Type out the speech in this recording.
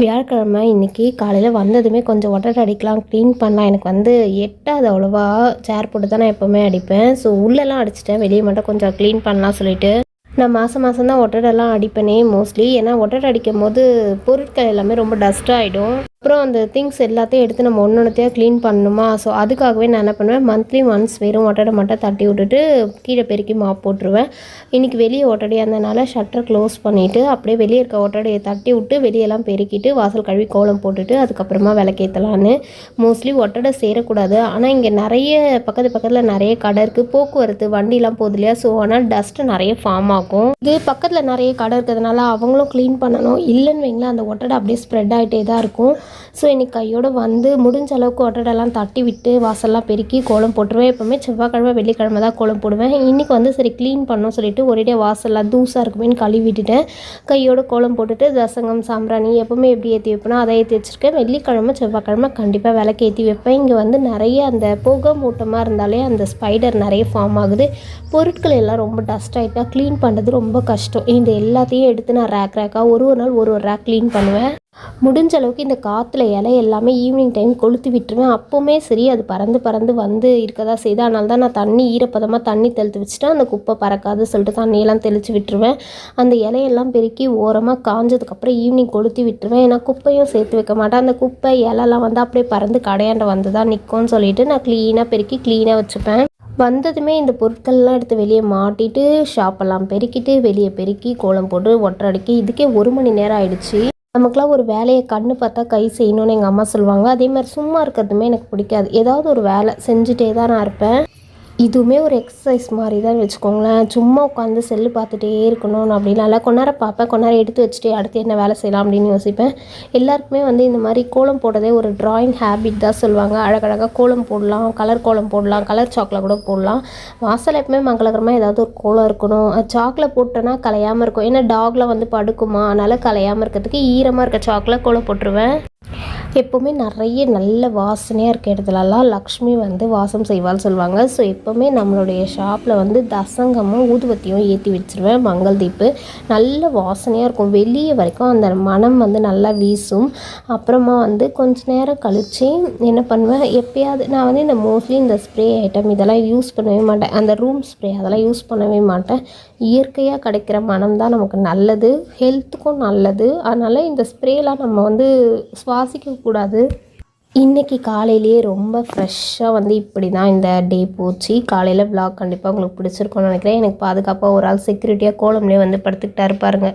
வியாழக்கிழமை இன்றைக்கி காலையில் வந்ததுமே கொஞ்சம் ஒட்டடை அடிக்கலாம், க்ளீன் பண்ணலாம். எனக்கு வந்து எட்டாவது அவ்வளோவா. சேர் போட்டு தான் நான் எப்போவுமே அடிப்பேன். ஸோ உள்ளெல்லாம் அடிச்சிட்டேன், வெளியே மட்டும் கொஞ்சம் க்ளீன் பண்ணலாம் சொல்லிட்டு. நான் மாதம் மாதம் தான் ஒட்டடைலாம் அடிப்பேனே மோஸ்ட்லி. ஏன்னா ஒட்டடை அடிக்கும்போது பொருட்கள் எல்லாமே ரொம்ப டஸ்ட் ஆகிடும். அப்புறம் அந்த திங்ஸ் எல்லாத்தையும் எடுத்து நம்ம ஒன்றொன்றுத்தையாக க்ளீன் பண்ணணுமா. ஸோ அதுக்காகவே நான் என்ன பண்ணுவேன், மந்த்லி ஒன்ஸ் வெறும் ஒட்டடை மட்டும் தட்டி விட்டுட்டு கீழே பெருக்கி மாப் போட்டுருவேன். இன்றைக்கி வெளியே ஒட்டடையாக இருந்ததுனால ஷட்டர் க்ளோஸ் பண்ணிவிட்டு அப்படியே வெளியே இருக்க ஒட்டடையை தட்டி விட்டு வெளியெல்லாம் பெருக்கிட்டு வாசல் கழுவி கோலம் போட்டுட்டு அதுக்கப்புறமா விளக்கேற்றலான்னு. மோஸ்ட்லி ஒட்டடை சேரக்கூடாது. ஆனால் இங்கே நிறைய பக்கத்தில் நிறைய கடை இருக்குது, போக்குவரத்து வண்டிலாம் போகுது இல்லையா. ஸோ ஆனால் டஸ்ட்டு நிறைய ஃபார்ம் ஆகும். இது பக்கத்தில் நிறைய கடை இருக்கிறதுனால அவங்களும் க்ளீன் பண்ணணும். இல்லைன்னு வைங்களேன், அந்த ஒட்டடை அப்படியே ஸ்ப்ரெட் ஆகிட்டே தான் இருக்கும். ஸோ இன்றைக்கி கையோடு வந்து முடிஞ்ச அளவுக்கு ஒட்டடெல்லாம் தட்டி விட்டு வாசல்லாம் பெருக்கி கோலம் போட்டுருவேன். எப்போவுமே செவ்வாய்க்கிழமை வெள்ளிக்கிழமை தான் கோலம் போடுவேன். இன்றைக்கி வந்து சரி க்ளீன் பண்ணணும் சொல்லிட்டு ஒரேடியாக வாசல்லாம் தூசாக இருக்குமேன்னு கழுவி விட்டுட்டேன். கையோடு கோலம் போட்டுட்டு தசங்கம் சாம்பிராணி எப்போவுமே எப்படி ஏற்றி வைப்பேனோ அதை ஏற்றி வச்சுருக்கேன். வெள்ளிக்கிழமை செவ்வாய்க்கிழமை கண்டிப்பாக விளக்கு ஏற்றி வைப்பேன். இங்கே வந்து நிறைய அந்த புகை மூட்டமாக இருந்தாலே அந்த ஸ்பைடர் நிறைய ஃபார்ம் ஆகுது. பொருட்கள் எல்லாம் ரொம்ப டஸ்ட் ஆகிட்டா க்ளீன் பண்ணுறது ரொம்ப கஷ்டம். இந்த எல்லாத்தையும் எடுத்து நான் ரேக்காக ஒரு நாள் ஒரு ரேக் க்ளீன் பண்ணுவேன். முடிஞ்ச அளவுக்கு இந்த காற்றுல இலை எல்லாமே ஈவினிங் டைம் கொளுத்தி விட்டுருவேன். அப்போவுமே சரி அது பறந்து வந்து இருக்கதான் செய்யுது. அதனால தான் நான் தண்ணி ஈரப்பதமாக தண்ணி தெளித்து வச்சுட்டா அந்த குப்பை பறக்காது சொல்லிட்டு தண்ணியெல்லாம் தெளித்து விட்டுருவேன். அந்த இலையெல்லாம் பெருக்கி ஓரமாக காஞ்சதுக்கப்புறம் ஈவினிங் கொளுத்தி விட்டுருவேன். ஏன்னா குப்பையும் சேர்த்து வைக்க மாட்டேன். அந்த குப்பை இலைலாம் வந்து அப்படியே பறந்து கடையாண்ட வந்து தான் நிற்கும்னு சொல்லிட்டு நான் க்ளீனாக பெருக்கி க்ளீனாக வச்சுப்பேன். வந்ததுமே இந்த பொருட்கள்லாம் எடுத்து வெளியே மாட்டிட்டு ஷாப்பெல்லாம் பெருக்கிட்டு வெளியே பெருக்கி கோலம் போட்டு ஒட்டடை அடிக்க இதுக்கே 1 மணி நேரம் ஆயிடுச்சு. நமக்குலாம் ஒரு வேலையை கண்ணு பார்த்தா கை செய்யணும்னு எங்கள் அம்மா சொல்லுவாங்க. அதே மாதிரி சும்மா இருக்கிறதுமே எனக்கு பிடிக்காது. ஏதாவது ஒரு வேலை செஞ்சுட்டே தான் நான் இருப்பேன். இதுவுமே ஒரு எக்ஸசைஸ் மாதிரி தான் வச்சுக்கோங்களேன். சும்மா உட்காந்து செல்லு பார்த்துட்டே இருக்கணும் அப்படின்லாம் இல்லை. கொஞ்ச நேரம் பார்ப்பேன், கொஞ்ச நேரம் எடுத்து வச்சுட்டு அடுத்து என்ன வேலை செய்யலாம் அப்படின்னு யோசிப்பேன். எல்லாருக்குமே வந்து இந்த மாதிரி கோலம் போடுறதே ஒரு ட்ராயிங் ஹேபிட் தான் சொல்லுவாங்க. அழகழகாக கோலம் போடலாம், கலர் கோலம் போடலாம், கலர் சாக்கில் கூட போடலாம். வாசல் எப்பவுமே மங்களகரமாக ஏதாவது ஒரு கோலம் இருக்கணும். சாக்கில் போட்டோன்னா கலையாமல் இருக்கும். ஏன்னா டாக்லாம் வந்து படுக்குமா, அதனால் கலையாமல் இருக்கிறதுக்கு ஈரமாக இருக்க சாக்கில் கோலம் போட்டுருவேன். எப்போவுமே நிறைய நல்ல வாசனையாக இருக்க இடத்துலலாம் லக்ஷ்மி வந்து வாசம் செய்வாள்னு சொல்லுவாங்க. ஸோ எப்போவுமே நம்மளுடைய ஷாப்பில் வந்து தசங்கமும் ஊதுவத்தியும் ஏற்றி வச்சுருவேன். மங்கள் தீப்பு நல்ல வாசனையாக இருக்கும். வெளியே வரைக்கும் அந்த மனம் வந்து நல்லா வீசும். அப்புறமா வந்து கொஞ்ச நேரம் கழித்து என்ன பண்ணுவேன், எப்போயாவது நான் வந்து இந்த மோஸ்ட்லி இந்த ஸ்ப்ரே ஐட்டம் இதெல்லாம் யூஸ் பண்ணவே மாட்டேன். அந்த ரூம் ஸ்ப்ரே அதெல்லாம் யூஸ் பண்ணவே மாட்டேன். இயற்கையாக கிடைக்கிற மனம் தான் நமக்கு நல்லது, ஹெல்த்துக்கும் நல்லது. அதனால் இந்த ஸ்ப்ரேலாம் நம்ம வந்து சுவாசிக்கக்கூடாது. இன்றைக்கி காலையிலேயே ரொம்ப ஃப்ரெஷ்ஷாக வந்து இப்படி தான் இந்த டே போச்சு. காலையில் விலாக் கண்டிப்பாக உங்களுக்கு பிடிச்சிருக்கும்னு நினைக்கிறேன். எனக்கு பாதுகாப்பாக ஒரு ஆள் செக்யூரிட்டியாக கோலம்லேயே வந்து படுத்துக்கிட்டா இருப்பாருங்க.